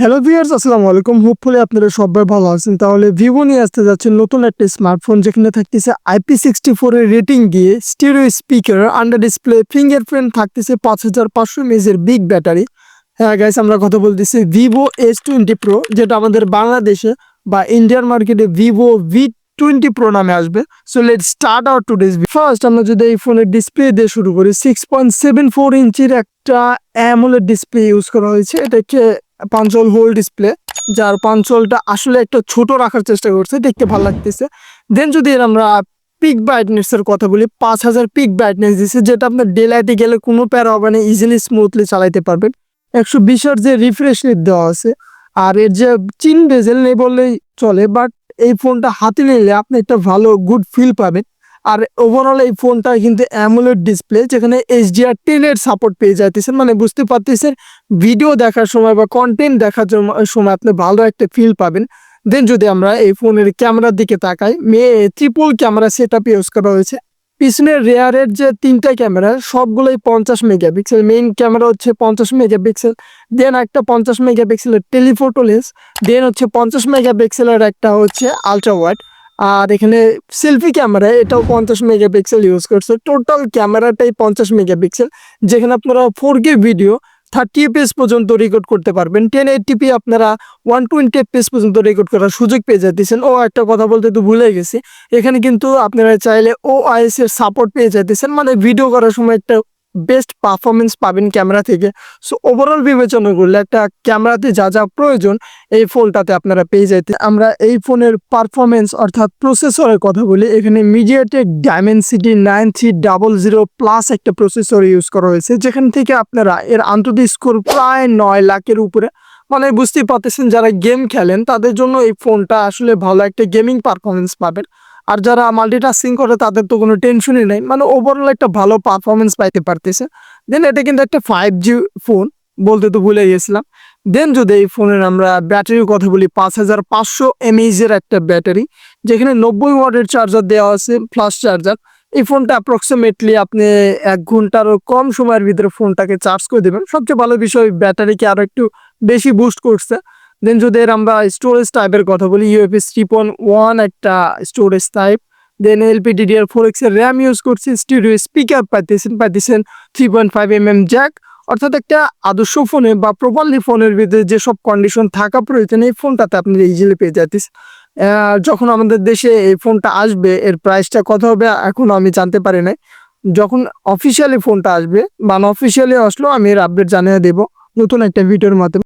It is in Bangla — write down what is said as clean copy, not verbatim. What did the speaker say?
হ্যালো ভিউয়ার্স, আসসালামু আলাইকুম। হোপফুলি আপনারা সবাই ভালো আছেন। তাহলে ভিভো নিয়ে আসতে যাচ্ছে নতুন একটা স্মার্টফোন, যেখানে থাকতেছে IP64 এর রেটিং দিয়ে stereo speaker, under display fingerprint, থাকতেছে 5500 এর বিগ ব্যাটারি। হ্যাঁ গাইস, আমরা কথা বলতেছি ভিভো S20 প্রো, যেটা আমাদের বাংলাদেশে বা ইন্ডিয়ান মার্কেটে ভিভো V20 প্রো নামে আসবে। So let start our today's. First আমরা যদি এই ফোনের ডিসপ্লে দিয়ে শুরু করি, 6.74 ইঞ্চির একটা অ্যামোলেড ডিসপ্লে ইউজ করা হয়েছে। এটাকে পাঞ্চল হোল ডিসপ্লে, যার পাঞ্চলটা আসলে একটা ছোট রাখার চেষ্টা করছে, দেখতে ভালো লাগতেছে। দেন যদি আমরা পিক ব্রাইটনেস এর কথা বলি, 5000 পিক ব্রাইটনেস দিচ্ছে, যেটা আপনার ডে লাইটে গেলে কোনো প্যারা হবে না, ইজিলি স্মুথলি চালাইতে পারবেন। 120 যে রিফ্রেশ রেট দেওয়া আছে, আর এর যে চিন বেজেল নেই বললেই চলে, বাট এই ফোনটা হাতে নিলে আপনি একটা ভালো গুড ফিল পাবেন। আর ওভারঅল এই ফোনটা কিন্তু অ্যামোলেড ডিসপ্লে, যেখানে HDR10 এর সাপোর্ট পেয়ে যাইতেছেন, মানে বুঝতে পারতেছেন ভিডিও দেখার সময় বা কন্টেন্ট দেখার সময় আপনি ভালো একটা ফিল পাবেন। দেন যদি আমরা এই ফোনের ক্যামেরার দিকে তাকাই, triple camera set up use করা হয়েছে। পিছনের রেয়ারের যে তিনটা ক্যামেরা সবগুলোই 50 মেগাপিক্সেল, মেইন ক্যামেরা হচ্ছে 50 মেগাপিক্সেল, দেন একটা 50 মেগাপিক্সেলের টেলিফোটো লেন্স, দেন হচ্ছে 50 মেগাপিক্সেলের একটা হচ্ছে আলট্রা ওয়াইড। আর এখানে সেলফি ক্যামেরা এটাও 50 মেগাপিক্সেল ইউজ করছে। টোটাল ক্যামেরাটাই 50 মেগাপিক্সেল, যেখানে আপনারা 4K ভিডিও 30 এফপিএস পর্যন্ত রেকর্ড করতে পারবেন। 1080p আপনারা 120 এফপিএস পর্যন্ত রেকর্ড করার সুযোগ পেয়ে যাইতেছেন। ও একটা কথা বলতে তো ভুলে গেছি, এখানে কিন্তু আপনারা চাইলে OIS এর সাপোর্ট পেয়ে যাইতেছেন, মানে ভিডিও করার সময় একটা বেস্ট পারফরমেন্স পাবেন ক্যামেরা থেকে। সো ওভারঅল বিবেচনা করলে একটা ক্যামেরাতে যা যা প্রয়োজন এই ফোনটাতে আপনারা পেয়ে যাইতে। আমরা এই ফোনের পারফরমেন্স অর্থাৎ প্রসেসরের কথা বলি, এখানে মিডিয়াটেক ডায়মেনসিটি 9300 প্লাস একটা প্রসেসর ইউজ করা হয়েছে, যেখান থেকে আপনারা এর আন্তর্জাতিক স্কোর প্রায় 9 লাখের উপরে। মানে বুঝতেই পারতেছেন, যারা গেম খেলেন তাদের জন্য এই ফোনটা আসলে ভালো একটা গেমিং পারফরমেন্স পাবেন। আর যারা মাল্টিটাস্কিং করে তাদের তো কোনো টেনশনই নেই, মানে ওভারঅল একটা ভালো পারফরমেন্স পাইতে পারতেছে। দেন এটা কিন্তু একটা 5G ফোন, বলতে তো ভুলে গেছিলাম। দেন যদি এই ফোনের আমরা ব্যাটারির কথা বলি, 5500 mAh এর একটা ব্যাটারি, যেখানে 90 ওয়াটের চার্জার দেওয়া আছে, প্লাস চার্জার। এই ফোনটা অ্যাপ্রক্সিমেটলি আপনি 1 ঘন্টারও কম সময়ের ভিতরে ফোনটাকে চার্জ করে দেবেন। সবচেয়ে ভালো বিষয়, ব্যাটারিকে আরো একটু বেশি বুস্ট করছে। দেন যদি এর আমরা স্টোরেজ টাইপের কথা বলি, UFS 3.1 একটা স্টোরেজ টাইপ। দেন LPDDR4X এর র্যাম ইউজ করছি। স্টিরিও স্পিকার পাইতেছেন 3.5mm জ্যাক। অর্থাৎ একটা আদর্শ ফোনে বা প্রপারলি ফোনের ভিতরে যেসব কন্ডিশন থাকা প্রয়োজন এই ফোনটাতে আপনি ইজিলি পেয়ে যাচ্ছেন। যখন আমাদের দেশে এই ফোনটা আসবে, এর প্রাইসটা কত হবে এখন আমি জানতে পারি নাই। যখন অফিসিয়ালি ফোনটা আসবে বা অফিসিয়ালি আসলেও আমি এর আপডেট জানিয়ে দেবো নতুন একটা ভিডিওর মাধ্যমে।